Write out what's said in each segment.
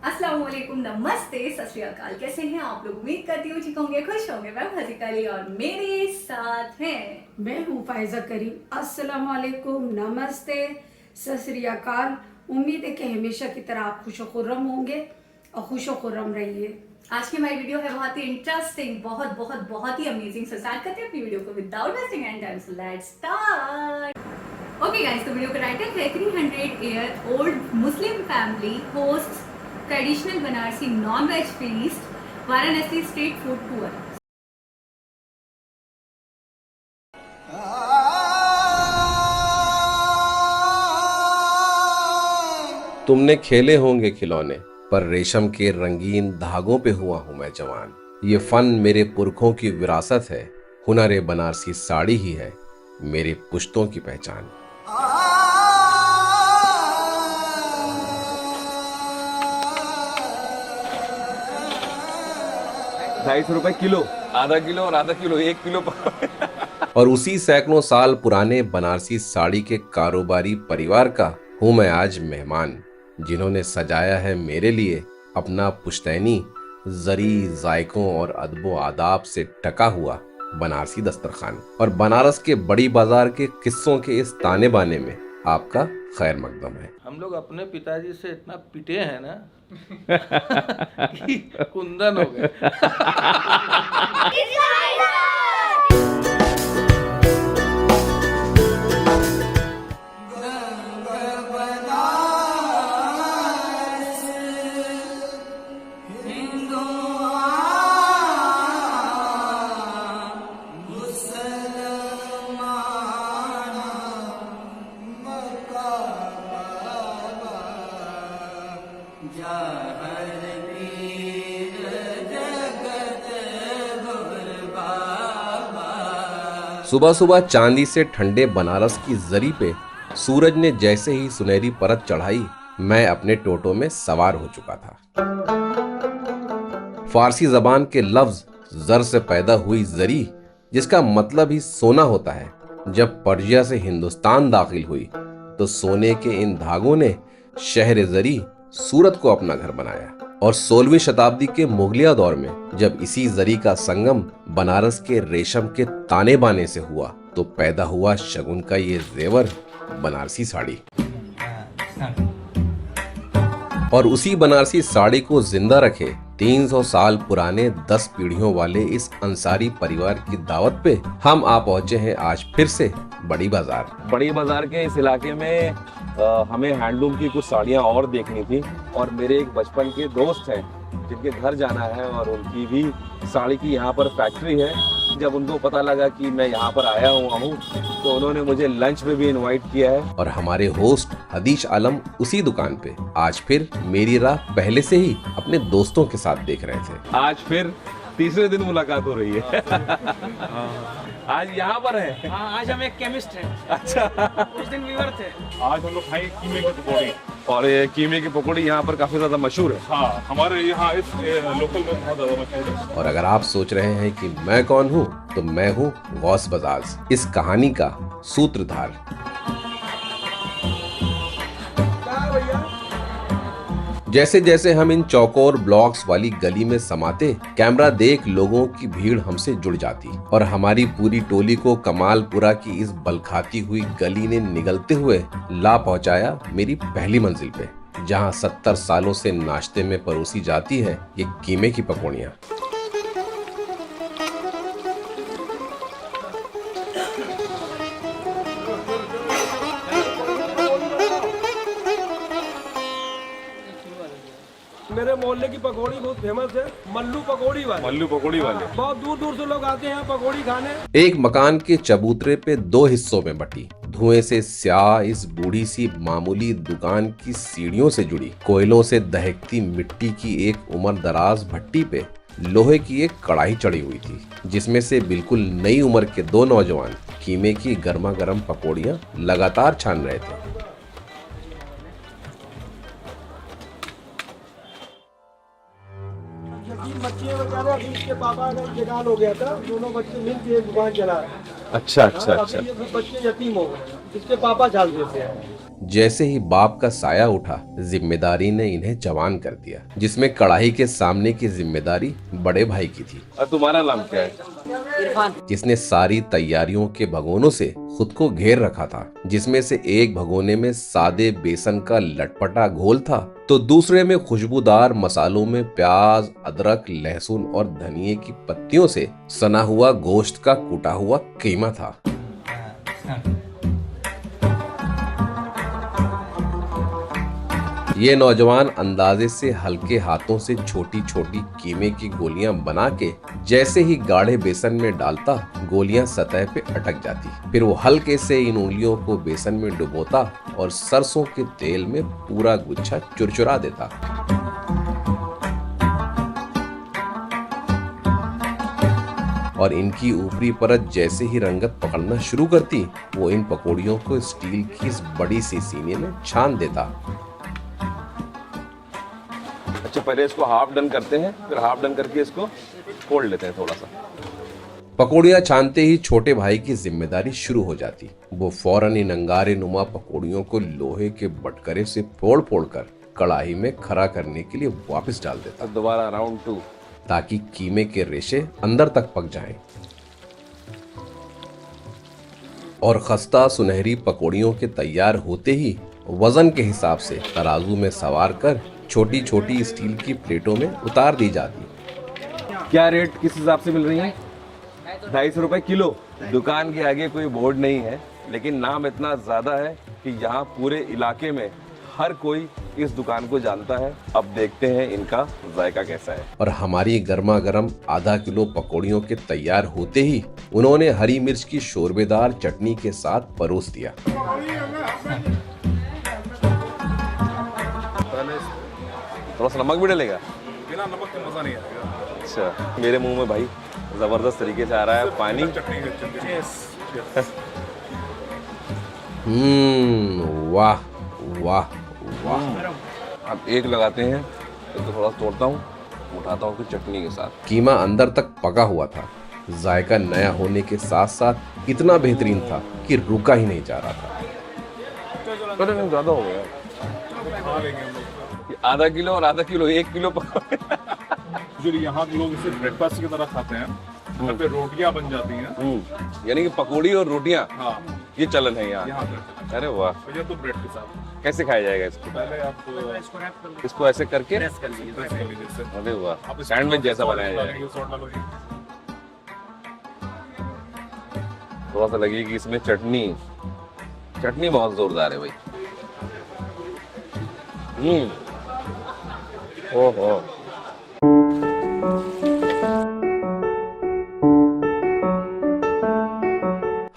अस्सलाम वालेकुम, नमस्ते, सत श्री अकाल। कैसे हैं आप लोग? उम्मीद करती हूँ ठीक होंगे, खुश होंगे। मैं फजीका अली और मेरे साथ हैं मैं हूँ फायजा करीम। अस्सलाम वालेकुम, नमस्ते, सत श्री अकाल। उम्मीद है कि हमेशा की तरह आप खुश खुर्रम होंगे और खुश खुर्रम रहिए। आज की हमारी वीडियो है बहुत ही इंटरेस्टिंग, बहुत बहुत बहुत ही अमेजिंग। सो स्टार्ट करते हैं अपनी वीडियो को without wasting any time. So let's start. Okay guys, तो वीडियो का टाइटल है 300 year old Muslim family host traditional Banarasi non veg feast, Varanasi street food tour. तुमने खेले होंगे खिलौने, पर रेशम के रंगीन धागों पे हुआ हूं मैं जवान। ये फन मेरे पुरखों की विरासत है, हुनर ए बनारसी साड़ी ही है मेरे पुश्तों की पहचान। 250 रुपए किलो, आधा किलो और आधा किलो 1 किलो और उसी सैकड़ों साल पुराने बनारसी साड़ी के कारोबारी परिवार का हूं मैं आज मेहमान, जिन्होंने सजाया है मेरे लिए अपना पुश्तैनी जरी जायकों और अदबो आदाब से टका हुआ बनारसी दस्तरखान। और बनारस के बड़ी बाजार के किस्सों के इस ताने बाने में आपका खैर मकदम है। हम लोग अपने पिताजी से इतना पिटे हैं ना कि कुंदन हो गए। सुबह सुबह चांदी से ठंडे बनारस की जरी पे सूरज ने जैसे ही सुनहरी परत चढ़ाई, मैं अपने टोटो में सवार हो चुका था। फारसी जबान के लफ्ज जर से पैदा हुई जरी, जिसका मतलब ही सोना होता है, जब पर्जिया से हिंदुस्तान दाखिल हुई तो सोने के इन धागों ने शहर जरी सूरत को अपना घर बनाया। और 16वीं शताब्दी के मुगलिया दौर में जब इसी जरी का संगम बनारस के रेशम के ताने बाने से हुआ तो पैदा हुआ शगुन का ये जेवर बनारसी साड़ी। और उसी बनारसी साड़ी को जिंदा रखे 300 साल पुराने 10 पीढ़ियों वाले इस अंसारी परिवार की दावत पे हम आ पहुंचे हैं आज फिर से बड़ी बाजार। बड़ी बाजार के इस इलाके में हमें हैंडलूम की कुछ साड़ियाँ और देखनी थी, और मेरे एक बचपन के दोस्त हैं जिनके घर जाना है और उनकी भी साड़ी की यहाँ पर फैक्ट्री है। जब उनको पता लगा कि मैं यहाँ पर आया हुआ हूँ तो उन्होंने मुझे लंच में भी इनवाइट किया है। और हमारे होस्ट हदीश आलम उसी दुकान पे आज फिर मेरी राह पहले से ही अपने दोस्तों के साथ देख रहे थे। आज फिर तीसरे दिन मुलाकात हो रही है। आज यहाँ पर है। आज हम एक केमिस्ट हैं। अच्छा, उस दिन वीवर थे। आज हम लोग खाएंगे कीमे की पकौड़ी। और ये कीमे की पकौड़ी यहाँ पर काफी ज्यादा मशहूर है। हाँ, हमारे यहाँ इस लोकल में बहुत ज्यादा मशहूर है। और अगर आप सोच रहे हैं कि मैं कौन हूँ, तो मैं हूँ गौस बजाज, इस कहानी का सूत्रधार। जैसे जैसे हम इन चौकोर ब्लॉक्स वाली गली में समाते, कैमरा देख लोगों की भीड़ हमसे जुड़ जाती और हमारी पूरी टोली को कमालपुरा की इस बलखाती हुई गली ने निगलते हुए ला पहुंचाया मेरी पहली मंजिल पे, जहां 70 सालों से नाश्ते में परोसी जाती है ये कीमे की पकौड़ियाँ। मेरे मोहल्ले की पकौड़ी बहुत फेमस है, मल्लू पकौड़ी वाले। मल्लू पकौड़ी वाले बहुत दूर दूर से लोग आते हैं पकौड़ी खाने। एक मकान के चबूतरे पे 2 हिस्सों में बटी, धुएं से स्याह इस बूढ़ी सी मामूली दुकान की सीढ़ियों से जुड़ी कोयलों से दहकती मिट्टी की एक उम्र दराज भट्टी पे लोहे की एक कढ़ाई चढ़ी हुई थी, जिसमें से बिल्कुल नई उम्र के 2 नौजवान कीमे की गर्मा गर्म पकौड़ियां लगातार छान रहे थे। बच्चे बेचारे, अभी इसके पापा का इंतकाल हो गया था, दोनों बच्चे मिल के दुकान चला रहे हैं। अच्छा अच्छा अच्छा। ये भी बच्चे यतीम हो गए, इसके पापा जाल देते हैं। जैसे ही बाप का साया उठा, जिम्मेदारी ने इन्हें जवान कर दिया, जिसमें कढ़ाई के सामने की जिम्मेदारी बड़े भाई की थी। और तुम्हारा नाम क्या है? जिसने सारी तैयारियों के भगोनों से खुद को घेर रखा था, जिसमें से एक भगोने में सादे बेसन का लटपटा घोल था, तो दूसरे में खुशबूदार मसालों में प्याज, अदरक, लहसुन और धनिये की पत्तियों से सना हुआ गोश्त का कूटा हुआ कीमा था। ये नौजवान अंदाजे से हल्के हाथों से छोटी छोटी कीमे की गोलियां बना के जैसे ही गाढ़े बेसन में डालता, गोलियां सतह पे अटक जाती। फिर वो हल्के से इन उंगलियों को बेसन में डुबोता और सरसों के तेल में पूरा गुच्छा चुरचुरा देता। और इनकी ऊपरी परत जैसे ही रंगत पकड़ना शुरू करती, वो इन पकौड़ियों को स्टील की इस बड़ी सी सीने में छान देता। अच्छा, पहले इसको हाफ डन करते हैं, फिर हाफ डन करके इसको फोल्ड लेते हैं थोड़ा सा। पकौड़ियाँ छानते ही छोटे भाई की जिम्मेदारी शुरू हो जाती। वो फौरन इन अंगारे नुमा पकौड़ियों को लोहे के बटकरे से फोड़ फोड़ कर कढ़ाई में खरा करने के लिए वापस डाल देता। दोबारा राउंड 2, ताकि कीमे के रेशे अंदर तक पक जाएं। और खस्ता सुनहरी पकौड़ियों के तैयार होते ही वजन के हिसाब से तराजू में सवार कर छोटी छोटी स्टील की प्लेटों में उतार दी जाती। क्या रेट किस हिसाब से मिल रही है? 250 रुपए किलो। दुकान के आगे कोई बोर्ड नहीं है, लेकिन नाम इतना ज्यादा है कि यहाँ पूरे इलाके में हर कोई इस दुकान को जानता है। अब देखते हैं इनका जायका कैसा है। और हमारी गर्मा गर्म आधा किलो पकौड़ियों के तैयार होते ही उन्होंने हरी मिर्च की शोरबेदार चटनी के साथ परोस दिया। थोड़ा सा नमक भी डलेगा? बिना नमक के मजा नहीं आएगा। अच्छा, मेरे मुंह में भाई जबरदस्त तरीके से आ रहा है पानी। वाह वाह वाह। अब एक लगाते हैं, तो थोड़ा तोड़ता हूँ, उठाता हूँ फिर चटनी के साथ। कीमा अंदर तक पका हुआ था। जायका नया होने के साथ साथ इतना बेहतरीन था कि रुका ही नहीं जा रहा था। तो ज्यादा हो गया। आधा किलो और आधा किलो, 1 किलो जो यहाँ के लोग इसे ब्रेकफास्ट की तरह खाते हैं, घर पे रोटियां बन जाती हैं। यानी कि पकौड़ी और रोटियां, हाँ, ये चलन है यहाँ। अरे वाह। तो ये तो ब्रेड के साथ। कैसे खाया जाएगा इसको? पहले आप इसको ऐसे करके, प्रेस कर लीजिए इससे। अरे वाह, सैंडविच जैसा बनाया जाएगा। सॉल्ट डालोगे। थोड़ा सा लगेगी इसमें चटनी। चटनी बहुत जोरदार है भाई। ओहो।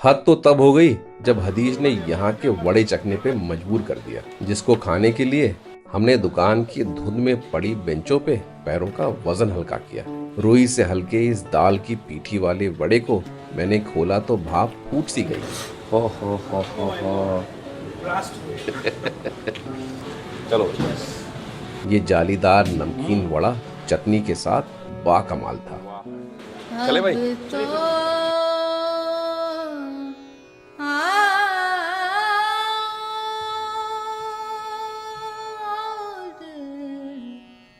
हद तो तब हो गई जब हदीज ने यहाँ के वड़े चखने पे मजबूर कर दिया, जिसको खाने के लिए हमने दुकान की धुंध में पड़ी बेंचों पे पैरों का वजन हल्का किया। रुई से हल्के इस दाल की पीठी वाले वड़े को मैंने खोला तो भाप फूट सी गई। हो। चलो। ये जालीदार नमकीन वड़ा चटनी के साथ बाकमाल था। चले भाई।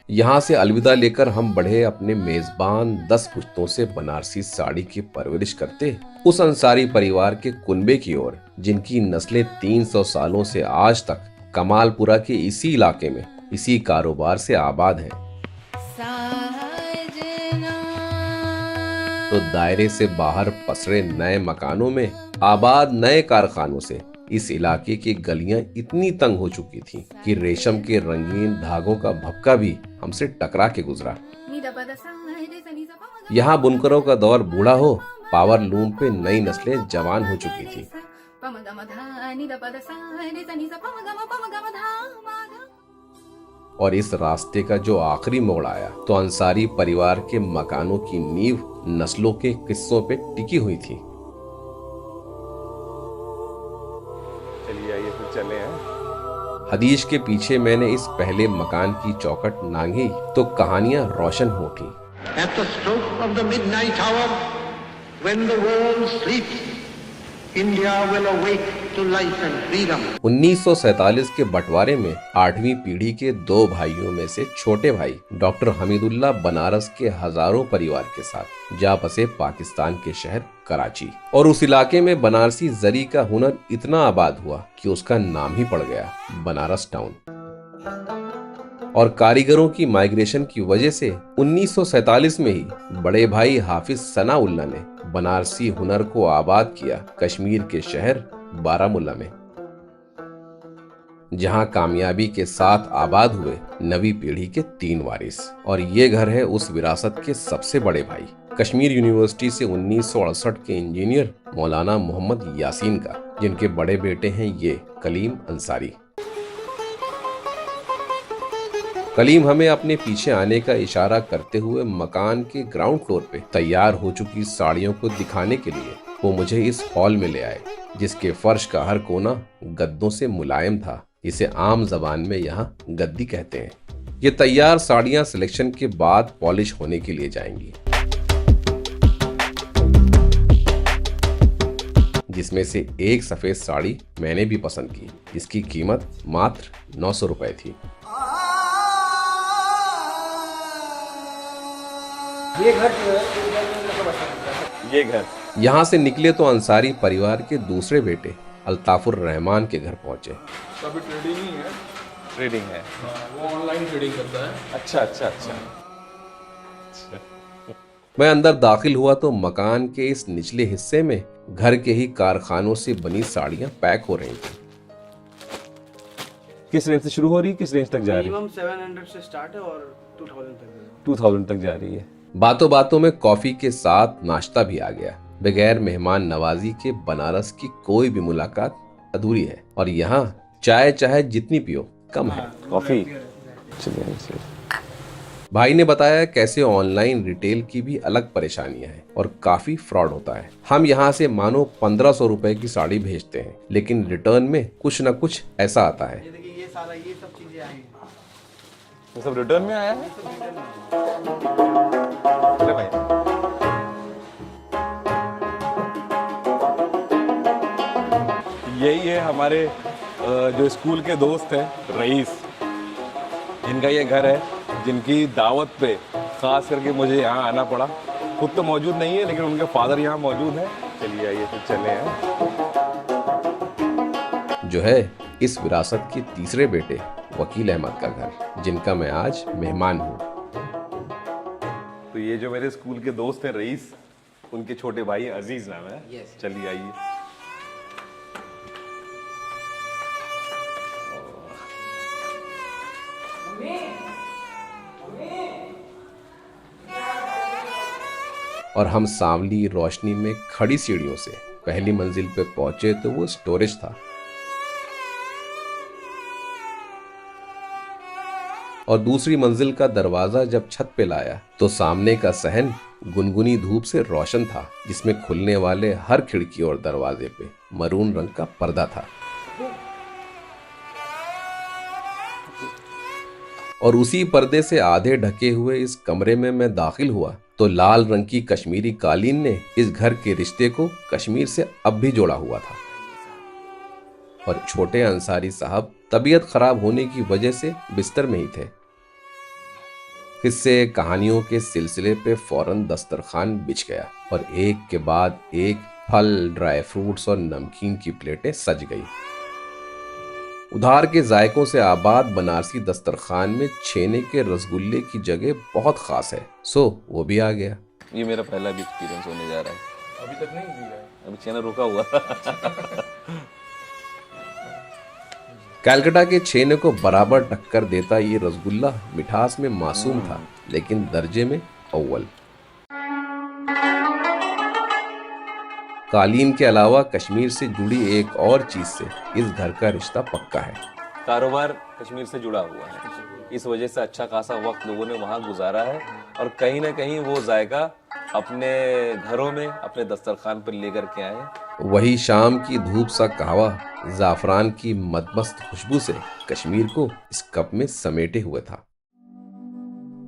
यहाँ से अलविदा लेकर हम बढ़े अपने मेजबान 10 पुश्तों से बनारसी साड़ी की परवरिश करते उस अंसारी परिवार के कुनबे की ओर, जिनकी नस्लें 300 सालों से आज तक कमालपुरा के इसी इलाके में इसी कारोबार से आबाद हैं। तो दायरे से बाहर पसरे नए मकानों में आबाद नए कारखानों से इस इलाके की गलियां इतनी तंग हो चुकी थीं कि रेशम के रंगीन धागों का भपका भी हमसे टकरा के गुजरा। यहाँ बुनकरों का दौर बूढ़ा हो, पावर लूम पे नई नस्लें जवान हो चुकी थी। और इस रास्ते का जो आखिरी मोड़ आया तो अंसारी परिवार के मकानों की नींव नस्लों के किस्सों पे टिकी हुई थी। चलिए आइए फिर चले हैं। हदीज के पीछे मैंने इस पहले मकान की चौखट नांगी तो कहानियां रोशन हो उठी। At the stroke of the midnight hour, when the world sleeps India will awake to life and freedom. 1947 के बंटवारे में 8वीं पीढ़ी के 2 भाइयों में से छोटे भाई डॉक्टर हमीदुल्लाह बनारस के हजारों परिवार के साथ जा बसे पाकिस्तान के शहर कराची, और उस इलाके में बनारसी जरी का हुनर इतना आबाद हुआ कि उसका नाम ही पड़ गया बनारस टाउन। और कारीगरों की माइग्रेशन की वजह से 1947 में ही बड़े भाई हाफिज सनाउल्लाह ने बनारसी हुनर को आबाद किया कश्मीर के शहर बारामुल्ला में, जहां कामयाबी के साथ आबाद हुए नवी पीढ़ी के 3 वारिस। और ये घर है उस विरासत के सबसे बड़े भाई, कश्मीर यूनिवर्सिटी से 1968 के इंजीनियर मौलाना मोहम्मद यासीन का, जिनके बड़े बेटे हैं ये कलीम अंसारी। कलीम हमें अपने पीछे आने का इशारा करते हुए मकान के ग्राउंड फ्लोर पे तैयार हो चुकी साड़ियों को दिखाने के लिए वो मुझे इस हॉल में ले आए, जिसके फर्श का हर कोना गद्दों से मुलायम था, जिसे आम जबान में यहाँ गद्दी कहते हैं। ये तैयार साड़ियाँ सिलेक्शन के बाद पॉलिश होने के लिए जाएंगी, जिसमें से एक सफेद साड़ी मैंने भी पसंद की, जिसकी कीमत मात्र 900 रुपए थी। ये घर जो है ये घर यहाँ से निकले तो अंसारी परिवार के दूसरे बेटे अल्ताफुर रहमान के घर पहुंचे। अभी ट्रेडिंग ही है। ट्रेडिंग है। वो ऑनलाइन ट्रेडिंग करता है। अच्छा अच्छा अच्छा। मैं अंदर दाखिल हुआ तो मकान के इस निचले हिस्से में घर के ही कारखानों से बनी साड़ियां पैक हो रही थी। किस रेंज से शुरू हो रही है, किस रेंज तक जा रही है? मिनिमम 700 से स्टार्ट है और 2000 तक। 2000 तक जा रही है। बातों बातों में कॉफी के साथ नाश्ता भी आ गया। बगैर मेहमान नवाजी के बनारस की कोई भी मुलाकात अधूरी है, और यहाँ चाय चाहे जितनी पियो कम है। कॉफी भाई ने बताया कैसे ऑनलाइन रिटेल की भी अलग परेशानियां हैं और काफी फ्रॉड होता है। हम यहाँ से मानो 1500 रुपए की साड़ी भेजते हैं, लेकिन रिटर्न में कुछ न कुछ ऐसा आता है। ये सारा ये सब चीजें आई हैं। ये सब रिटर्न में आया है। अरे भाई यही है हमारे जो स्कूल के दोस्त हैं रईस, जिनका ये घर है, जिनकी दावत पे खास करके मुझे यहाँ आना पड़ा। खुद तो मौजूद नहीं है, लेकिन उनके फादर यहाँ मौजूद हैं। चलिए आइए फिर चले हैं। जो है इस विरासत के तीसरे बेटे वकील अहमद का घर, जिनका मैं आज मेहमान हूँ। तो ये जो मेरे स्कूल के दोस्त हैं रईस, उनके छोटे भाई अजीज नाम है। चलिए आइए। और हम सांवली रोशनी में खड़ी सीढ़ियों से पहली मंजिल पे पहुंचे तो वो स्टोरेज था, और दूसरी मंजिल का दरवाजा जब छत पे लाया तो सामने का सहन गुनगुनी धूप से रोशन था, जिसमें खुलने वाले हर खिड़की और दरवाजे पे मरून रंग का पर्दा था। और उसी पर्दे से आधे ढके हुए इस कमरे में मैं दाखिल हुआ तो लाल रंग की कश्मीरी कालीन ने इस घर के रिश्ते को कश्मीर से अब भी जोड़ा हुआ था। और छोटे अंसारी साहब तबीयत खराब होने की वजह से बिस्तर में ही थे। किस्से कहानियों के सिलसिले पे फौरन दस्तरखान बिछ गया, और एक के बाद एक फल, ड्राई फ्रूट्स और नमकीन की प्लेटें सज गई। उधार के जायकों से आबाद बनारसी दस्तरखान में छेने के रसगुल्ले की जगह बहुत खास है, सो वो भी आ गया। ये मेरा पहला भी एक्सपीरियंस होने जा रहा है। अभी तक नहीं दिया है। अभी चैनल रुका हुआ था। कलकत्ता के छेने को बराबर टक्कर देता ये रसगुल्ला मिठास में मासूम था, लेकिन दर्जे में अव्वल। कालीन के अलावा कश्मीर से जुड़ी एक और चीज से इस घर का रिश्ता पक्का है। कारोबार कश्मीर से जुड़ा हुआ है, इस वजह से अच्छा खासा वक्त लोगों ने वहाँ गुजारा है, और कहीं ना कहीं वो जायका अपने घरों में, अपने दस्तरखान पर लेकर के आए। वही शाम की धूप सा कहवा जाफरान की मदमस्त खुशबू से कश्मीर को इस कप में समेटे हुए था।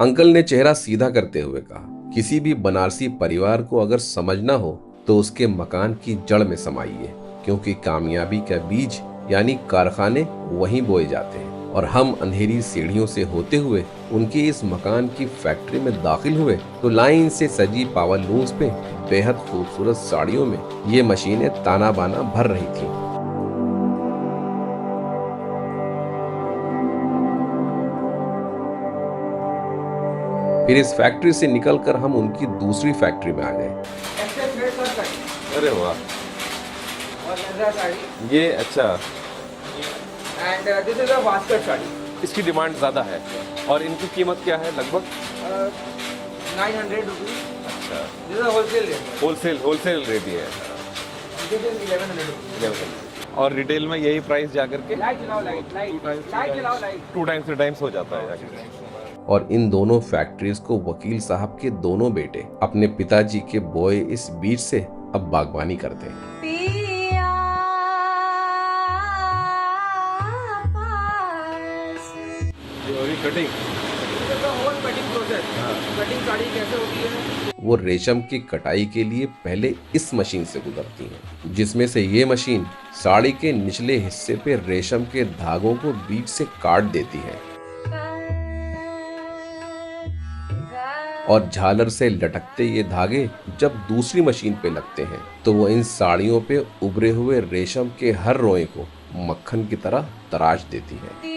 अंकल ने चेहरा सीधा करते हुए कहा, किसी भी बनारसी परिवार को अगर समझना हो तो उसके मकान की जड़ में समाइए, क्योंकि कामयाबी का बीज यानी कारखाने वहीं बोए जाते हैं। और हम अंधेरी सीढ़ियों से होते हुए उनके इस मकान की फैक्ट्री में दाखिल हुए तो लाइन से सजी पावर लूम्स पे बेहद खूबसूरत साड़ियों में ये मशीनें ताना बाना भर रही थीं। फिर इस फैक्ट्री से निकलकर हम उनकी दूसरी फैक्ट्री में आ गए। अरे वाह, ये अच्छा। And this is a basket sari, इसकी डिमांड ज़्यादा है और इनकी कीमत क्या है लगभग? 900 rupees. अच्छा, This is a wholesale rate. Wholesale rate ही है। This is 1100. और रिटेल में यही प्राइस जाकर के Light चलाओ, light. 2 टाइम्स 3 टाइम्स हो जाता है जाकर के। और इन दोनों फैक्ट्रीज को वकील साहब के दोनों बेटे अपने पिताजी के बोए इस बीज से अब बागवानी करते हैं। Cutting, whole cutting process. Cutting sari कैसे होती है? वो रेशम की कटाई के लिए पहले इस मशीन से गुजरती हैं, जिसमें से ये मशीन साड़ी के निचले हिस्से पे रेशम के धागों को बीच से काट देती है और झालर से लटकते ये धागे जब दूसरी मशीन पे लगते हैं तो वो इन साड़ियों पे उभरे हुए रेशम के हर रोए को मक्खन की तरह तराश देती है।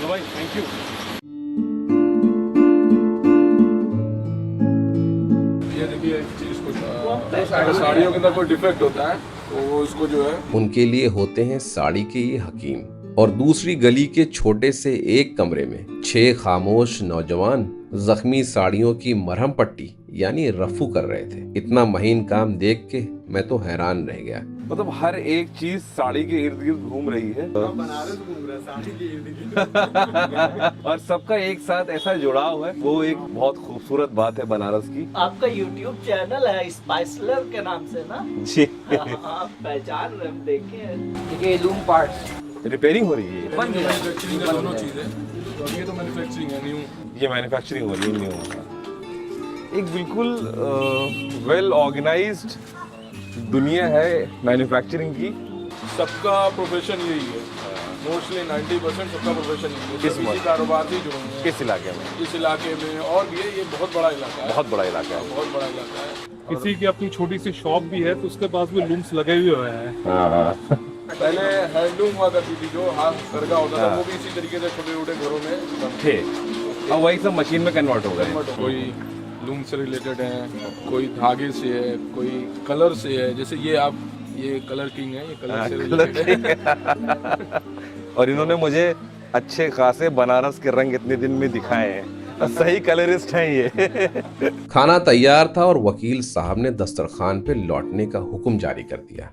भाई थैंक यू। ये देखिए इस चीज को साड़ियों के अंदर कोई डिफेक्ट होता है तो वो इसको जो है उनके लिए होते हैं साड़ी के ये हकीम। और दूसरी गली के छोटे से एक कमरे में 6 खामोश नौजवान जख्मी साड़ियों की मरहम पट्टी यानी रफू कर रहे थे। इतना महीन काम देख के मैं तो हैरान रह गया। मतलब हर एक चीज साड़ी के इर्द गिर्द घूम रही है। बनारस घूम रहा है साड़ी के इर्द गिर्द। और सबका एक साथ ऐसा जुड़ाव है, वो एक बहुत खूबसूरत बात है बनारस की। आपका YouTube चैनल है स्पाइसलर के नाम से ना? जी। हाँ, पहचान रहे हम देखे। देखिए लूम पार्ट्स रिपेयरिंग हो रही है। मैन्युफैक्चरिंग है दोनों चीजें। तो ये तो मैन्युफैक्चरिंग है, न्यू। ये मैन्युफैक्चरिंग हो रही है न्यू। एक बिल्कुल वेल ऑर्गेनाइज्ड दुनिया है मैन्युफैक्चरिंग की। सबका प्रोफेशन यही है, मोस्टली 90% सबका प्रोफेशन यही है। किस सब इसी कारोबार से जुड़े हुए हैं। किस इलाके में? इस इलाके में और भी है, ये बहुत बड़ा इलाका है। बहुत बड़ा इलाका है। बहुत बड़ा इलाका है। किसी की अपनी छोटी सी शॉप भी है तो उसके पास भी लूम्स लगे हुए हैं। पहले हैंडलूम हुआ करती थी, जो हाथ करगा होता था, वो भी इसी तरीके से छोटे छोटे घरों में थे। अब वही सब मशीन में कन्वर्ट हो गए। कोई लूम से रिलेटेड है, कोई धागे से है, कोई कलर से है। जैसे ये कलर किंग है, ये कलर से रिलेटेड है। और इन्होंने मुझे अच्छे खासे बनारस के रंग इतने दिन में दिखाए हैं। सही कलरिस्ट हैं ये। खाना तैयार था और वकील साहब ने दस्तरखान पे लौटने का हुक्म जारी कर दिया।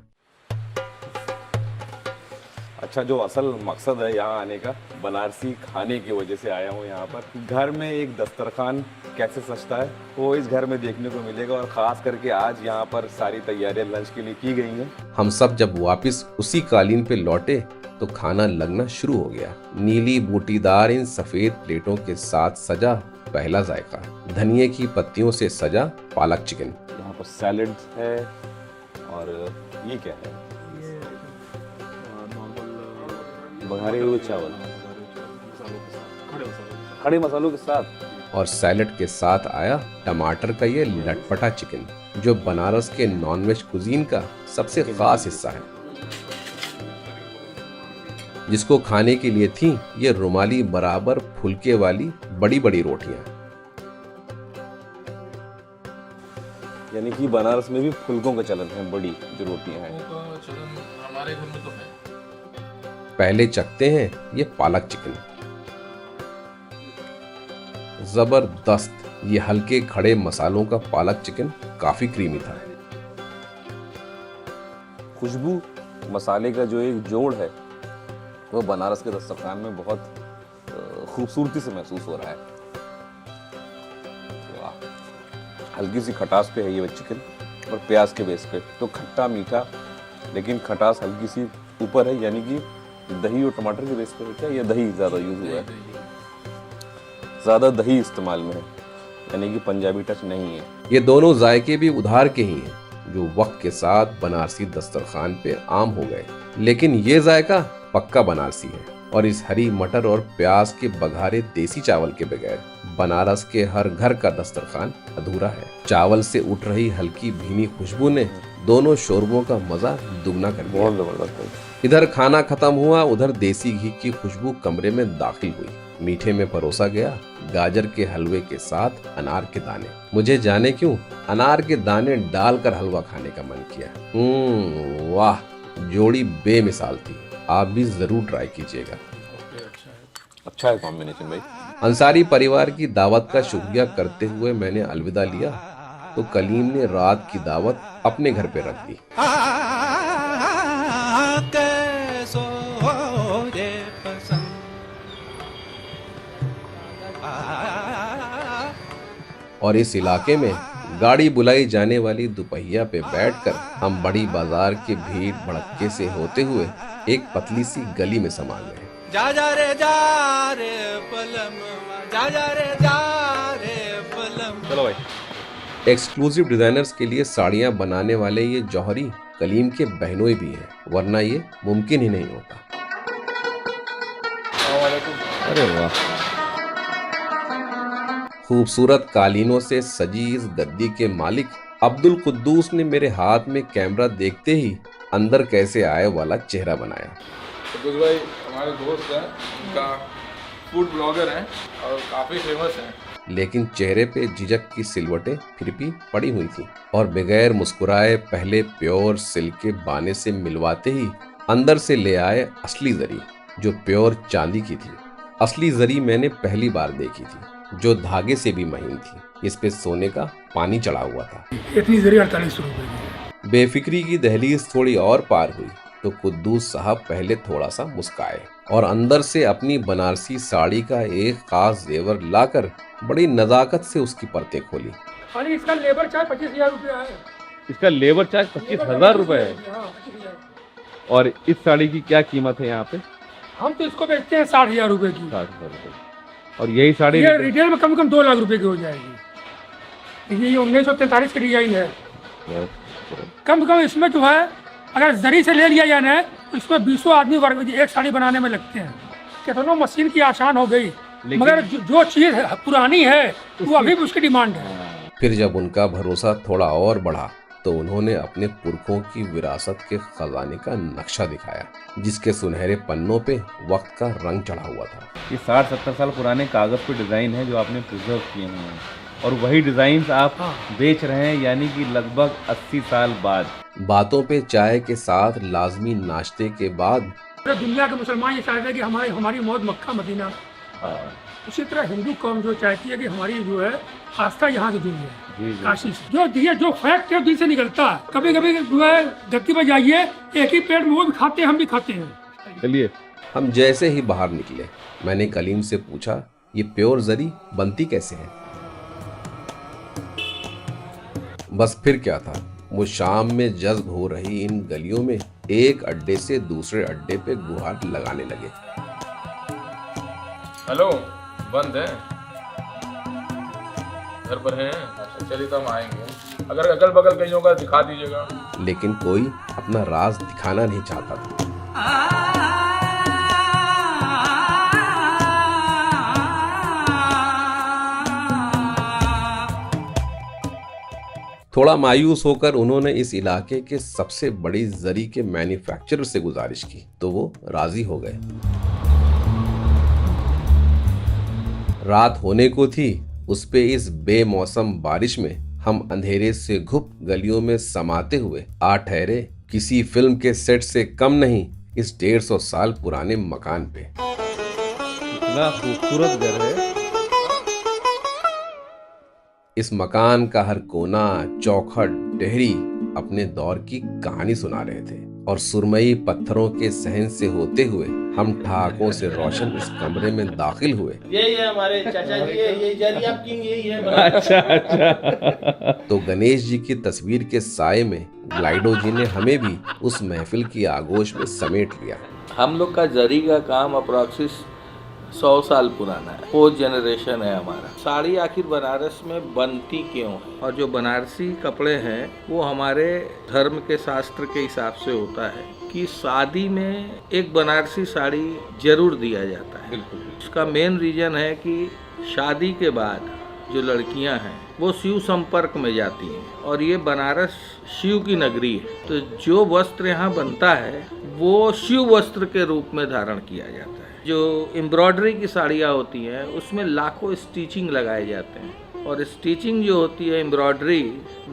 अच्छा, जो असल मकसद है यहाँ आने का, बनारसी खाने की वजह से आया हूँ यहाँ पर। घर में एक दस्तरखान कैसे सजता है वो इस घर में देखने को मिलेगा। और ख़ास करके आज यहाँ पर सारी तैयारियाँ लंच के लिए की गई हैं। हम सब जब वापस उसी कालीन पे लौटे तो खाना लगना शुरू हो गया। नीली बूटीदार इन सफ़ेद प्लेटों के साथ सजा पहला जायका, धनिये की पत्तियों से सजा पालक चिकन। यहाँ पर सैलड है और ये क्या है? बघारे हुए चावल खड़े मसालों के साथ। और सैलड के साथ आया टमाटर का ये लटपटा चिकन, जो बनारस के नॉनवेज कुजीन का सबसे खास हिस्सा है, जिसको खाने के लिए थी ये रुमाली बराबर फुलके वाली बड़ी बड़ी रोटियां। यानी कि बनारस में भी फुलकों का चलन है, बड़ी जो रोटियां हैं। हमारे घर में तो है। पहले चखते हैं ये पालक चिकन। जबरदस्त, ये हल्के खड़े मसालों का पालक चिकन काफी क्रीमी था। खुशबू मसाले का जो एक जोड़ है वो बनारस के दस्तरखान में बहुत खूबसूरती से महसूस हो रहा है। वाह, हल्की सी खटास पे है ये चिकन और प्याज के बेस पे, तो खट्टा मीठा लेकिन खटास हल्की सी ऊपर है, यानी कि दही और टमाटर के बेस पे है क्या, या दही ज़्यादा यूज हुआ है? ज़्यादा दही इस्तेमाल में है, यानी कि पंजाबी टच नहीं है। ये दोनों जायके भी उधार के ही हैं, जो वक्त के साथ बनारसी दस्तरखान पे आम हो गए। लेकिन ये जायका पक्का बनारसी है, और इस हरी मटर और प्याज के बघारे देसी चावल के बगैर बनारस के हर घर का दस्तरखान अधूरा है। चावल से उठ रही हल्की भीनी खुशबू ने दोनों शोरबों का मजा दुगना कर दिया। बहुत जबरदस्त है। इधर खाना खत्म हुआ, उधर देसी घी की खुशबू कमरे में दाखिल हुई। मीठे में परोसा गया गाजर के हलवे के साथ अनार के दाने। मुझे जाने क्यों अनार के दाने डालकर हलवा खाने का मन किया। वाह, जोड़ी बेमिसाल थी। आप भी जरूर ट्राई कीजिएगा। अच्छा है कॉम्बिनेशन भाई। अंसारी परिवार की दावत का शुक्रिया करते हुए मैंने अलविदा लिया तो कलीम ने रात की दावत अपने घर पे रख दी। और इस इलाके में गाड़ी बुलाई जाने वाली दुपहिया पे बैठकर हम बड़ी बाजार के भीड़ भड़क्के से होते हुए एक पतली सी गली में समा गए। जा रे पलम, जा रे पलम। चलो भाई। एक्सक्लूसिव डिजाइनर्स के लिए साड़ियां बनाने वाले ये जौहरी कलीम के बहनोई भी हैं, वरना ये मुमकिन ही नहीं होता। अरे वाह, खूबसूरत कालीनों से सजी इस गद्दी के मालिक अब्दुल कुद्दूस ने मेरे हाथ में कैमरा देखते ही अंदर कैसे आए वाला चेहरा बनाया। कुद्दूस भाई हमारे दोस्त हैं, उनका फूड ब्लॉगर हैं और काफ़ी फेमस हैं। लेकिन चेहरे पे झिझक की सिलवटें फिर भी पड़ी हुई थी, और बगैर मुस्कुराए पहले प्योर सिल्क के बाने से मिलवाते ही अंदर से ले आए असली जरी, जो प्योर चांदी की थी। असली जरी मैंने पहली बार देखी थी, जो धागे से भी महीन थी। इस पे सोने का पानी चढ़ा हुआ था। इतनी जरी 48 रुपए की। बेफिक्री की दहलीज थोड़ी और पार हुई तो कुद्दूस साहब पहले थोड़ा सा मुस्काए और अंदर से अपनी बनारसी साड़ी का एक खास जेवर लाकर बड़ी नजाकत से उसकी परतें खोली। अरे इसका लेबर चार्ज 25,000 रुपया है। इसका लेबर चार्ज 25,000 रुपए है। और इस साड़ी की क्या कीमत है यहाँ पे? हम तो इसको बेचते हैं 60,000 रुपए की। 60,000 रुपए। और यही साड़ी ये रिटेल में कम से कम 2 लाख रुपए की हो जाएगी। ये 1943 की डिजाइन है। कम से कम इसमें जो है अगर जरी से ले लिया जाए ना तो इसमें 20 आदमी वर्ग एक साड़ी बनाने में लगते हैं। कितनों मशीन की आसान हो गई, मगर जो चीज पुरानी है वो अभी भी उसकी डिमांड है। फिर जब उनका भरोसा थोड़ा और बढ़ा तो उन्होंने अपने पुरखों की विरासत के खजाने का नक्शा दिखाया, जिसके सुनहरे पन्नों पे वक्त का रंग चढ़ा हुआ था। ये 60-70 साल पुराने कागज पे डिजाइन है जो आपने प्रिजर्व किए हैं, और वही डिजाइन आप बेच रहे हैं, यानी कि लगभग 80 साल बाद। बातों पे चाय के साथ लाजमी नाश्ते के बाद दुनिया के मुसलमान ये चाहते हैं कि हमारी मौत मक्का मदीना। उसी तरह हिंदू कौम जो चाहती है कि हमारी जो है आस्था यहाँ की दुनिया है, काशी से। जो फैक्ट है दिल से निकलता है। कभी कभी जो है गद्दी पर जाइए, एक ही पेट में वो भी खाते हैं, हम भी खाते हैं। चलिए, हम जैसे ही बाहर निकले मैंने कलीम से पूछा, ये प्योर जरी बनती कैसे है? बस फिर क्या था, वो शाम में जज्ब हो रही इन गलियों में एक अड्डे से दूसरे अड्डे पे गुहार लगाने लगे। हेलो, बंद है? घर पर हैं? चलिए तो हम आएंगे। अगर अगल बगल कहीं होगा दिखा दीजिएगा। लेकिन कोई अपना राज दिखाना नहीं चाहता था। थोड़ा मायूस होकर उन्होंने इस इलाके के सबसे बड़ी जरी के मैन्युफैक्चरर से गुजारिश की तो वो राजी हो गए। रात होने को थी, उस पे इस बेमौसम बारिश में हम अंधेरे से घुप गलियों में समाते हुए आ ठहरे किसी फिल्म के सेट से कम नहीं इस 150 साल पुराने मकान पे। इतना खूबसूरत घर है। इस मकान का हर कोना, चौखट, डेहरी अपने दौर की कहानी सुना रहे थे और सुरमई पत्थरों के सहन से होते हुए हम ठहाकों से रोशन इस कमरे में दाखिल हुए। यही है हमारे चाचा जी, ये जरी आप किंग यही है। अच्छा। तो गणेश जी की तस्वीर के साए में ग्लाइडो जी ने हमें भी उस महफिल की आगोश में समेट लिया। हम लोग का जरी का काम अप्रोक्सिस 100 साल पुराना है, 4th जनरेशन है हमारा। साड़ी आखिर बनारस में बनती क्यों है, और जो बनारसी कपड़े हैं वो हमारे धर्म के शास्त्र के हिसाब से होता है कि शादी में एक बनारसी साड़ी जरूर दिया जाता है। बिल्कुल। इसका मेन रीजन है कि शादी के बाद जो लड़कियां हैं वो शिव संपर्क में जाती हैं, और ये बनारस शिव की नगरी है, तो जो वस्त्र यहाँ बनता है वो शिव वस्त्र के रूप में धारण किया जाता है। जो एम्ब्रॉयडरी की साड़ियाँ होती हैं उसमें लाखों स्टिचिंग लगाए जाते हैं, और स्टिचिंग जो होती है एम्ब्रॉयडरी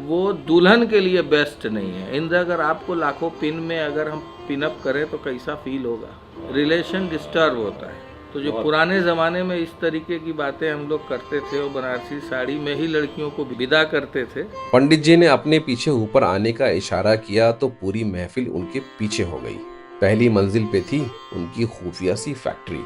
वो दुल्हन के लिए बेस्ट नहीं है। इन अगर आपको लाखों पिन में अगर हम पिनअप करें तो कैसा फील होगा, रिलेशन डिस्टर्ब होता है। तो जो पुराने ज़माने में इस तरीके की बातें हम लोग करते थे, वो बनारसी साड़ी में ही लड़कियों को विदा करते थे। पंडित जी ने अपने पीछे ऊपर आने का इशारा किया तो पूरी महफिल उनके पीछे हो गई। पहली मंजिल पे थी उनकी खुफिया सी फैक्ट्री,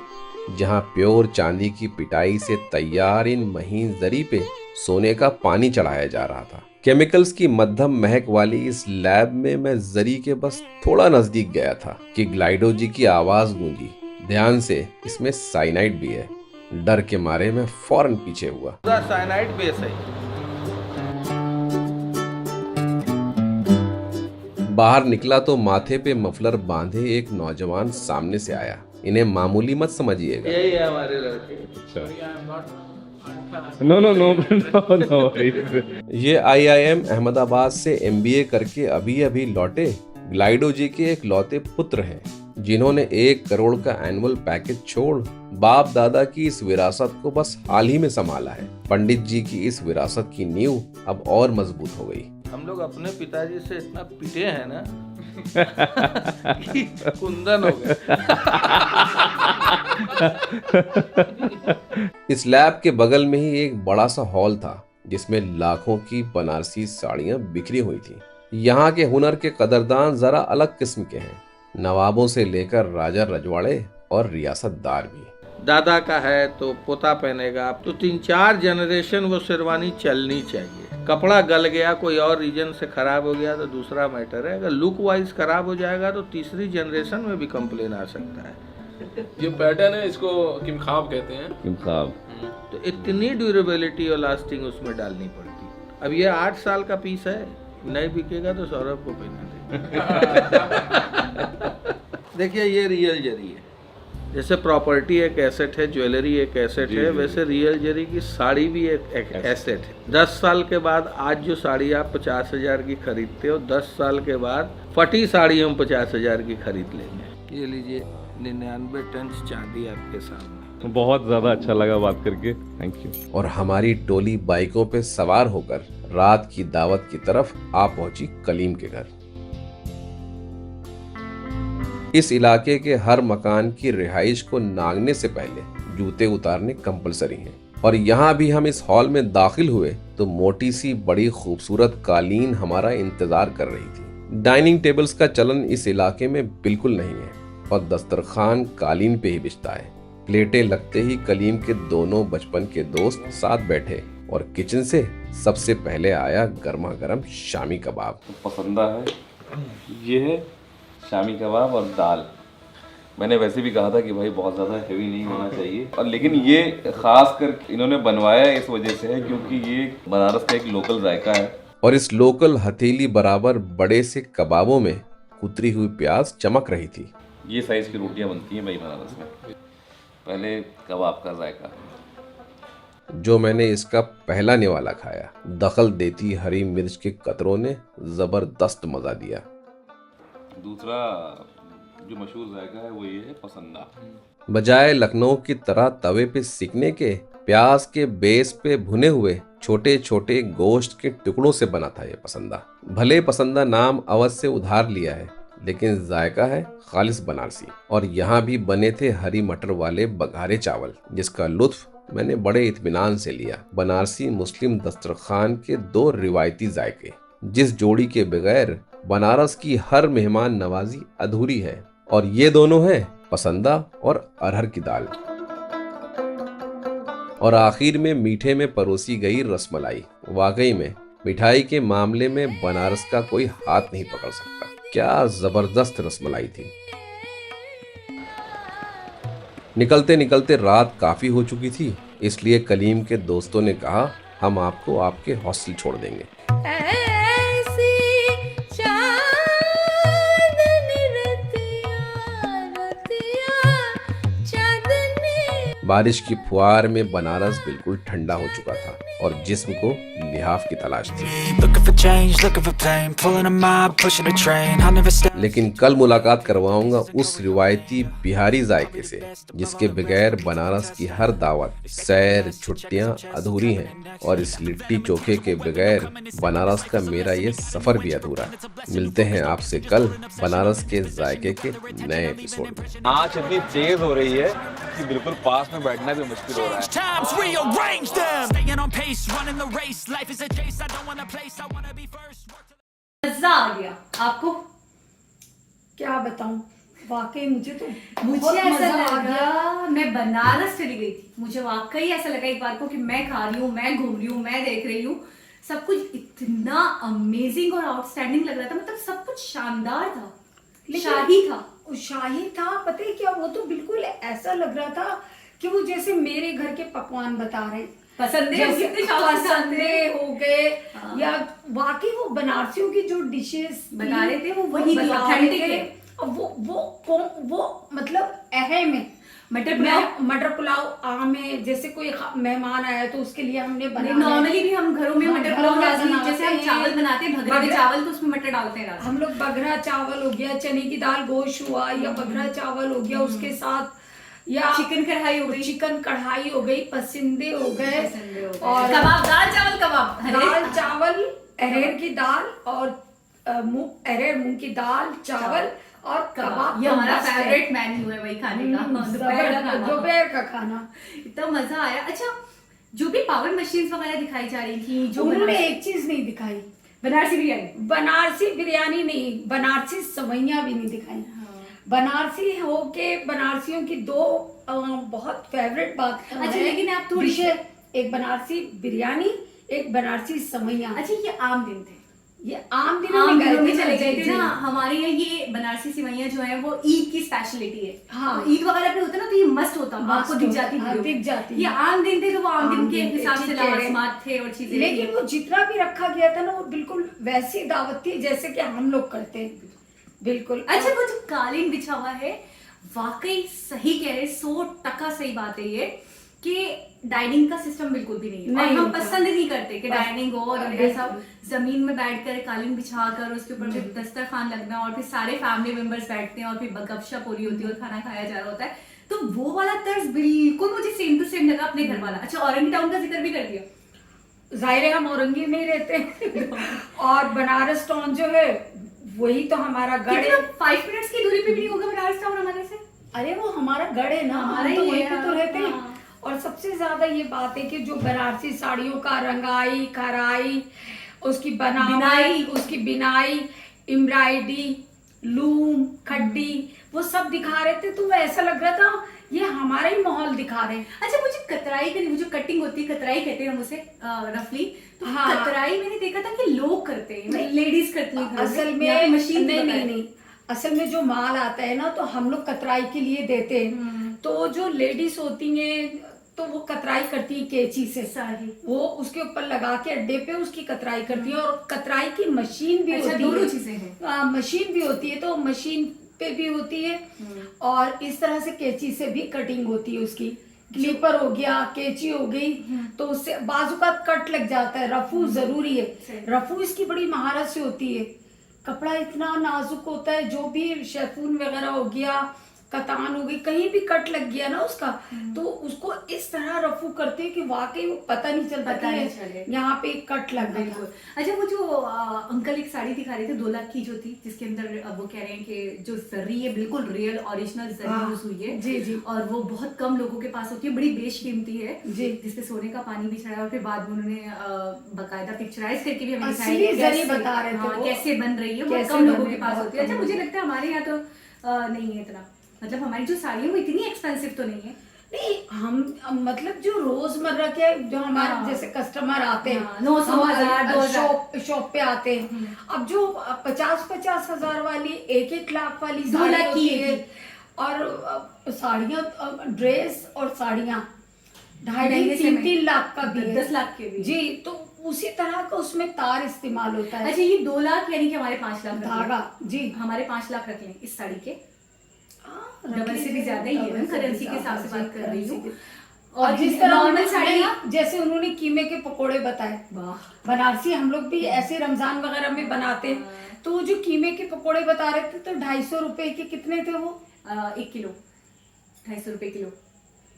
जहां प्योर चांदी की पिटाई से तैयार इन महीन जरी पे सोने का पानी चढ़ाया जा रहा था। केमिकल्स की मध्यम महक वाली इस लैब में मैं जरी के बस थोड़ा नजदीक गया था कि ग्लाइडो जी की आवाज गूंजी, ध्यान से, इसमें साइनाइड भी है। डर के मारे मैं फौरन पीछे हुआ। साइनाइड बेस है। बाहर निकला तो माथे पे मफलर बांधे एक नौजवान सामने से आया। इन्हें मामूली मत समझिएगा। यही है हमारे लड़के। नो। ये IIM अहमदाबाद से MBA करके अभी अभी लौटे ग्लाइडो जी के एक लौते पुत्र हैं, जिन्होंने 1 करोड़ का एनुअल पैकेज छोड़ बाप दादा की इस विरासत को बस हाल ही में संभाला है। पंडित जी की इस विरासत की नींव अब और मजबूत हो गई। हम लोग अपने पिताजी से इतना पिटे हैं ना कि कुंदन हो गए। इस लैब के बगल में ही एक बड़ा सा हॉल था, जिसमें लाखों की बनारसी साड़ियां बिखरी हुई थी। यहाँ के हुनर के कदरदान जरा अलग किस्म के हैं, नवाबों से लेकर राजा रजवाड़े और रियासतदार भी। दादा का है तो पोता पहनेगा, तो 3-4 जनरेशन वो शेरवानी चलनी चाहिए। कपड़ा गल गया, कोई और रीजन से खराब हो गया तो दूसरा मैटर है, अगर लुक वाइज खराब हो जाएगा तो तीसरी जनरेशन में भी कंप्लेन आ सकता है। ये पैटर्न है, इसको किमखाब कहते हैं। किमखाब। तो इतनी ड्यूरेबिलिटी और लास्टिंग उसमें डालनी पड़ती। अब ये 8 साल का पीस है, नहीं बिकेगा तो सौरभ को पहना दे। देखिए ये रियल जरी है, जैसे प्रॉपर्टी एक एसेट है, ज्वेलरी एक एसेट है, वैसे रियल जरी की साड़ी भी एक एसेट है। 10 साल के बाद आज जो साड़ी आप 50,000 की खरीदते हो, 10 साल के बाद फटी साड़ी हम 50,000 की खरीद लेंगे। ये लीजिए 99 टन चांदी आपके सामने। बहुत ज्यादा अच्छा लगा बात करके, थैंक यू। और हमारी टोली बाइकों पे सवार होकर रात की दावत की तरफ आ पहुंची कलीम के घर। इस इलाके के हर मकान की रिहाइश को नांगने से पहले जूते उतारने कंपलसरी हैं, और यहाँ भी हम इस हॉल में दाखिल हुए तो मोटी सी बड़ी खूबसूरत कालीन हमारा इंतजार कर रही थी। डाइनिंग टेबल्स का चलन इस इलाके में बिल्कुल नहीं है, और दस्तरखान कालीन पे ही बिछता है। प्लेटें लगते ही कलीम के दोनों बचपन के दोस्त साथ बैठे, और किचन से सबसे पहले आया गर्मा गर्म शामी कबाब। पसंदा है, ये है शामी कबाब और दाल। मैंने वैसे भी कहा था कि भाई बहुत ज़्यादा हेवी नहीं होना चाहिए, और लेकिन ये खास कर इन्होंने बनवाया इस वजह से है क्योंकि ये बनारस का एक लोकल जायका है। और इस लोकल हथेली बराबर बड़े से कबाबों में कुतरी हुई प्याज चमक रही थी। ये साइज़ की रोटियां बनती हैं भाई बनारस में। पहले कबाब का जायका जो मैंने इसका पहला निवाला खाया, दखल देती हरी मिर्च के कतरों ने जबरदस्त मजा दिया। दूसरा जो मशहूर जायका है वो ये है पसंदा। बजाय लखनऊ की तरह तवे पे सिकने के, प्याज के बेस पे भुने हुए छोटे छोटे गोश्त के टुकड़ों से बना था ये पसंदा। भले पसंदा नाम अवध से उधार लिया है, लेकिन जायका है खालिस बनारसी। और यहाँ भी बने थे हरी मटर वाले बघारे चावल, जिसका लुत्फ मैंने बड़े इत्मीनान से लिया। बनारसी मुस्लिम दस्तरखान के 2 रिवायती जायके, जिस जोड़ी के बगैर बनारस की हर मेहमान नवाजी अधूरी है। और ये दोनों हैं पसंदा और अरहर की दाल। और आखिर में मीठे में परोसी गई रसमलाई। वाकई में मिठाई के मामले में बनारस का कोई हाथ नहीं पकड़ सकता। क्या जबरदस्त रसमलाई थी। निकलते निकलते रात काफी हो चुकी थी, इसलिए कलीम के दोस्तों ने कहा हम आपको आपके हॉस्टल छोड़ देंगे। बारिश की फुहार में बनारस बिल्कुल ठंडा हो चुका था और जिस्म को लिहाफ की तलाश थी। लेकिन कल मुलाकात करवाऊंगा उस रिवायती बिहारी जायके से जिसके बगैर बनारस की हर दावत, सैर, छुट्टियां अधूरी हैं। और इस लिट्टी चोखे के बगैर बनारस का मेरा ये सफर भी अधूरा है। मिलते हैं आपसे कल बनारस के जायके के नए एपिसोड में। आँच इतनी तेज हो रही है कि बिल्कुल पास में बैठना भी मुश्किल हो रहा है। मजा आ गया आपको? क्या बताऊं, वाकई मुझे तो मुझे बहुत ऐसा मजा आ गया। लगा मैं बनारस चली गई थी। मुझे वाकई ऐसा लगा एक बार को कि मैं खा रही हूँ, मैं घूम रही हूँ, मैं देख रही हूँ। सब कुछ इतना अमेजिंग और आउटस्टैंडिंग लग रहा था। मतलब सब कुछ शानदार था, शाही था। शाही था, पता है क्या, वो तो बिल्कुल ऐसा लग रहा था कि वो जैसे मेरे घर के पकवान बता रहे। पसंदे हो गए या वाकई वो बनारसियों की जो डिशेस बता रहे थे वो वही ऑथेंटिक है। वो मतलब अहम है। मटर पुलाव आम है। जैसे कोई मेहमान आया तो उसके लिए हमने बनाया। नॉर्मली भी हम घरों में मटर पुलाव जैसे हम चावल बनाते हैं, भगरा चावल, तो उसमें मटर डालते हैं। हम लोग बघरा चावल हो गया, चने की दाल गोश्त हुआ या बघरा चावल हो गया, उसके साथ या चिकन कढ़ाई हो गई, पसंदे हो गए और कबाब, दाल चावल कबाब, दाल चावल, अरहर की दाल और अरहर मूंग की दाल चावल और कबाब। ये हमारा फेवरेट मेन्यू है, वही खाने का, दोपहर का खाना। इतना मजा आया। अच्छा, जो भी पावर मशीन्स वगैरह दिखाई जा रही थी, जो उन्होंने एक चीज नहीं दिखाई, बनारसी बिरयानी नहीं, बनारसी सवैयां भी नहीं दिखाई। बनारसी होके बनारसियों की दो बहुत फेवरेट बात। अच्छा, लेकिन आप थोड़ी से एक बनारसी बिरयानी, एक बनारसी सवैयां। अच्छा, ये आम दिन थे, ये आम दिनों में चले गए थे ना। हमारे यहाँ ये बनारसी सिवैयां जो है वो ईद की स्पेशलिटी है। हाँ, तो ईद वगैरह पे होता है ना, तो ये मस्त होता, आपको दिख जाती। ये आम दिन थे तो वो आम दिन के हिसाब से लवाजमात थे और चीजें। लेकिन वो जितना भी रखा गया था ना, वो बिल्कुल वैसी दावत थी जैसे कि हम लोग करते हैं, बिल्कुल। अच्छा, वो जो कालीन बिछा हुआ है, वाकई सही कह रहे, 100% सही बात है ये कि डाइनिंग का सिस्टम बिल्कुल भी नहीं है। और हम पसंद नहीं करते कि डाइनिंग हो और ऐसा जमीन में बैठकर कालीन बिछाकर उसके ऊपर फिर दस्तरखान लगना और फिर सारे फैमिली मेंबर्स बैठते हैं और फिर गपशप हो रही होती है और खाना खाया जा रहा होता है। तो वो वाला तर्ज बिल्कुल मुझे सेम टू सेम लगा अपने घर वाला। अच्छा, औरंगी टाउन का जिक्र भी कर दिया, जाहिर है हम औरंगी में ही रहते हैं और बनारस टाउन जो है वही तो हमारा गढ़ है। 5 मिनट्स की दूरी पे भी नहीं होगा बनारस टाउन हमारे से। अरे वो हमारा गढ़ है ना, हमारा तो वहीं पे तो रहते हैं। और सबसे ज्यादा ये बात है कि जो बनारसी साड़ियों का रंगाई, खराई, उसकी बनाई, उसकी बिनाई, एम्ब्रॉयडरी, लूम, खड्डी, वो सब दिखा रहे थे। तो वो ऐसा लग रहा था ये हमारा ही माहौल दिखा रहे हैं। अच्छा, मुझे कतराई की, वो जो कटिंग होती है, कतराई कहते हैं हम उसे रफली। तो हाँ, कतराई मैंने देखा था कि लोग करते हैं, लेडीज करती हैं। असल में मशीन नहीं, असल में जो माल आता है ना, तो हम लोग कतराई के लिए देते हैं। तो जो लेडीज होती हैं तो वो कतराई करती है कैंची से, वो उसके ऊपर लगा के अड्डे पे उसकी कतराई करती है। और कतराई की मशीन भी होती है, दोनों चीजें हैं। मशीन भी होती है तो मशीन पे भी होती है और इस तरह से कैंची से भी कटिंग होती है। उसकी क्लिपर हो गया, कैंची हो गई, तो उससे बाजू का कट लग जाता है। रफू जरूरी है, रफू इसकी बड़ी महारत से होती है। कपड़ा इतना नाजुक होता है, जो भी शेफून वगैरह हो गया कतान हो गई, कहीं भी कट लग गया ना उसका, तो उसको इस तरह रफू करते हैं कि वाकई वो पता नहीं चलता कि यहाँ पे कट लग गया। बिल्कुल। अच्छा, वो जो अंकल एक साड़ी दिखा रहे थे 2 लाख की जो थी, जिसके अंदर वो कह रहे हैं कि जो जरी है बिल्कुल रियल ओरिजिनल जरी यूज हुई है जी जी, और वो बहुत कम लोगों के पास होती है, बड़ी बेशकीमती है जी, जिसपे सोने का पानी भी चढ़ा, और फिर बाद में उन्होंने बकायदा पिक्चराइज करके भी हमें असली दिखाया जरी बता रहे थे हाँ, वो। कैसे बन रही है, बहुत कैसे कम लोगों बन के रही है, पास बहुत होती है। अच्छा, कम मुझे लोगों। लगता है हमारे यहाँ तो नहीं है इतना, मतलब हमारी जो साड़ी है वो इतनी एक्सपेंसिव तो नहीं है। नहीं, हम मतलब जो रोजमर्रा के जो हमारे हाँ। जैसे कस्टमर आते हैं, 900 हजार 2000 शॉप पे आते हैं, अब जो 50-50 हजार वाली 1-1 लाख वाली 2 लाख साड़ी की होती है, और साड़ियाँ, ड्रेस और साड़ियाँ 2.5-3 लाख का भी है, 10 लाख के भी जी। तो उसी तरह का उसमें तार इस्तेमाल होता है। अच्छा, ये 2 लाख यानी कि हमारे 5 लाख धागा, जी, हमारे 5 लाख रख लें इस साड़ी के, हाँ, डबल से भी ज्यादा ही है ना, करेंसी के हिसाब से बात कर रही हूँ। और जिस तरह नॉर्मल साड़ियाँ, जैसे उन्होंने कीमे के पकोड़े बताए, वाह, बनारसी हम लोग भी ऐसे रमजान वगैरह में बनाते हैं, तो वो जो कीमे के पकोड़े बता रहे थे तो 250 रुपए के कितने थे वो? 1 किलो 250 रुपए किलो,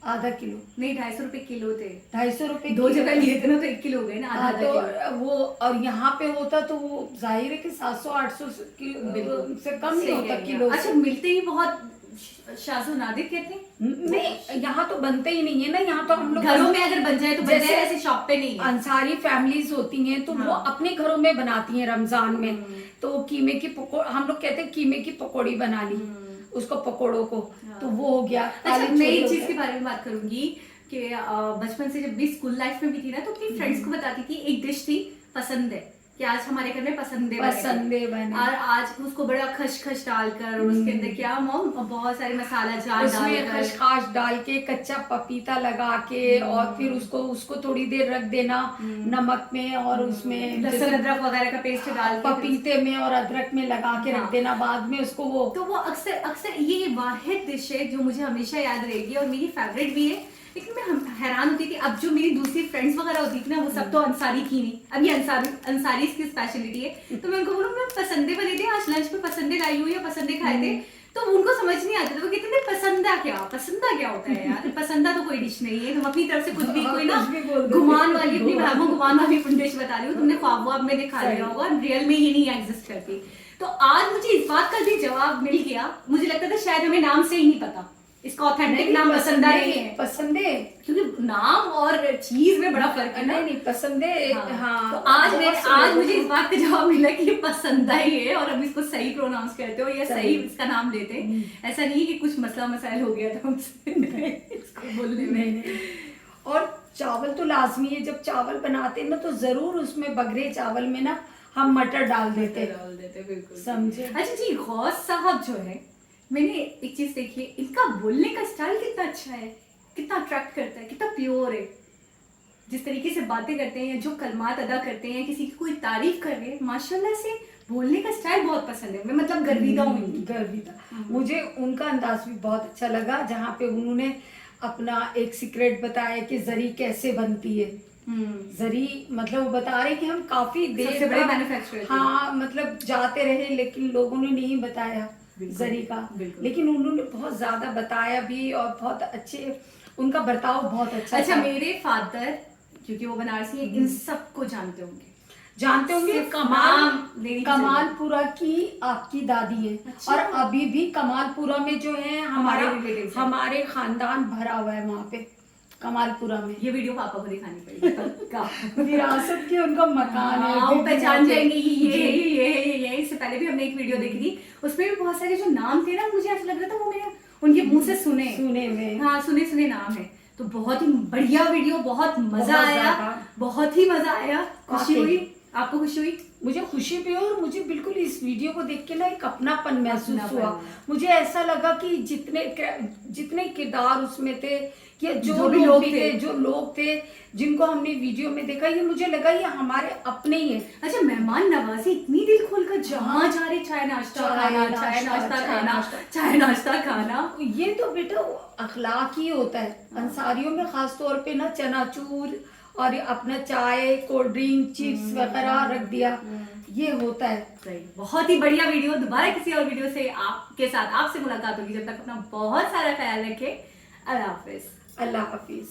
आधा किलो नहीं 250 रुपए किलो थे, 250 रुपए 2 जगह लिए थे ना, तो 1 किलो हो गए ना, आधा तो किलो। वो, और यहाँ पे होता तो वो जाहिर है कि 700-800 से कम नहीं होता किलो। अच्छा, मिलते ही बहुत शाज़ो नादिर कहते हैं, नहीं, यहाँ तो बनते ही नहीं है ना, यहाँ तो हम लोग घरों में अगर बन जाए तो बन जाए, ऐसे शॉप पे नहीं है। अंसारी फैमिलीज होती हैं तो वो अपने घरों में बनाती हैं रमजान में, तो कीमे की पकौड़ी, हम लोग कहते हैं कीमे की पकौड़ी बना ली उसको, पकौड़ों को, तो वो हो गया। अच्छा, मैं एक चीज के बारे में बात करूंगी कि बचपन से जब भी स्कूल लाइफ में भी थी ना, तो अपनी फ्रेंड्स को बताती थी, एक डिश थी पसंद है, कि आज हमारे घर में पसंदे बने, और आज उसको बड़ा खसखस डालकर और उसके अंदर क्या मॉम बहुत सारे मसाला जार उसमें खसखस डाल के, कच्चा पपीता लगा के, और फिर उसको थोड़ी देर रख देना नमक में, और उसमें लहसुन अदरक वगैरह का पेस्ट डाल के पपीते में और अदरक में लगा के रख देना, बाद में उसको वो, तो वो अक्सर ये वाहिद डिश है जो मुझे हमेशा याद रहेगी और मेरी फेवरेट भी है। लेकिन मैं हैरान होती थी, अब जो मेरी दूसरी फ्रेंड्स वगैरह होती थी ना, वो सब तो अंसारी की नहीं, अब ये अंसारी की स्पेशलिटी है, तो मैं उनको बोलूँ मैं पसंदे बने थे आज लंच में, पसंदे लाई हुई या पसंदे खाए थे, तो उनको समझ नहीं आता था, वो कहते थे पसंदा क्या होता है यार, पसंदा तो कोई डिश नहीं है, तुम अपनी तरफ से कुछ भी कोई ना गुमान वाली, अपनी भागो गुमान वाली डिश बता रही हो, तुमने ख्वाब में दिखा लिया होगा, रियल में ये नहीं एग्जिस्ट करती। तो आज मुझे इस बात का भी जवाब मिल गया, मुझे लगता था शायद हमें नाम से ही नहीं पता, इसका ऑथेंटिक नाम पसंदा नहीं है, पसंदे, क्योंकि नाम और चीज में बड़ा फर्क है ना। नहीं पसंदे, हाँ। तो आज मुझे इस बात का जवाब मिला कि ये पसंदा ही है, और हम इसको सही प्रोनाउंस करते हो या सही इसका नाम देते हैं, ऐसा नहीं है कि कुछ मसला मसाइल हो गया था हमसे इसको बोलने में। और चावल तो लाजमी है, जब चावल बनाते हैं ना तो जरूर उसमें बगरे चावल में ना हम मटर डाल देते बिल्कुल, समझे। अच्छा जी, गौस साहब जो है, मैंने एक चीज देखी है, इनका बोलने का स्टाइल कितना अच्छा है, कितना अट्रैक्ट करता है, कितना प्योर है, जिस तरीके से बातें करते हैं, जो कलमात अदा करते हैं, किसी की कोई तारीफ कर रहे हैं, माशाल्लाह से बोलने का स्टाइल बहुत पसंद है, मैं मतलब गर्विदा हूँ, गर्विदा। मुझे उनका अंदाज भी बहुत अच्छा लगा, जहाँ पे उन्होंने अपना एक सीक्रेट बताया कि जरी कैसे बनती है। जरी मतलब वो बता रहे कि हम काफी देर सबसे बड़े मैन्युफैक्चरर, हाँ मतलब जाते रहे, लेकिन लोगों ने नहीं बताया जरी का, लेकिन उन्होंने बहुत ज्यादा बताया भी, और बहुत अच्छे उनका बर्ताव बहुत अच्छा। मेरे फादर, क्योंकि वो बनारसी है, इन सबको जानते होंगे। कमालपुरा की आपकी दादी है, अच्छा। और अभी भी कमालपुरा में जो है हमारे खानदान भरा हुआ है वहाँ पे कमालपुरा में। ये वीडियो पापा को दिखानी पड़ेगी, विरासत के उनका मकान है, वो पहचान जाएंगे ये। इससे पहले भी हमने एक वीडियो देखी थी, उसमें भी बहुत सारे जो नाम थे ना, मुझे ऐसा लग रहा था वो मैंने उनके मुंह से सुने सुने नाम है। तो बहुत ही बढ़िया वीडियो, बहुत मजा आया, बहुत ही मजा आया, खुशी हुई। आपको खुशी हुई? मुझे खुशी भी और मुझे बिल्कुल इस वीडियो को देख के ना एक अपनापन महसूस हुआ। मुझे ऐसा लगा कि जितने किरदार उसमें थे, कि जो लोग थे जिनको हमने वीडियो में देखा, ये मुझे लगा ये हमारे अपने ही है। अच्छा, मेहमान नवाजी इतनी दिल खोलकर जहाँ जा रहे, चाय नाश्ता खाना, ये तो बेटा अखलाक ही होता है। अंसारियों में खास तौर पे ना चनाचूर और अपना चाय, कोल्ड ड्रिंक, चिप्स वगैरह रख दिया, ये होता है। सही, बहुत ही बढ़िया वीडियो। दोबारा किसी और वीडियो से आपके साथ आपसे मुलाकात होगी। जब तक अपना बहुत सारा ख्याल रखें। अल्लाह हाफिज। अल्लाह हाफिज।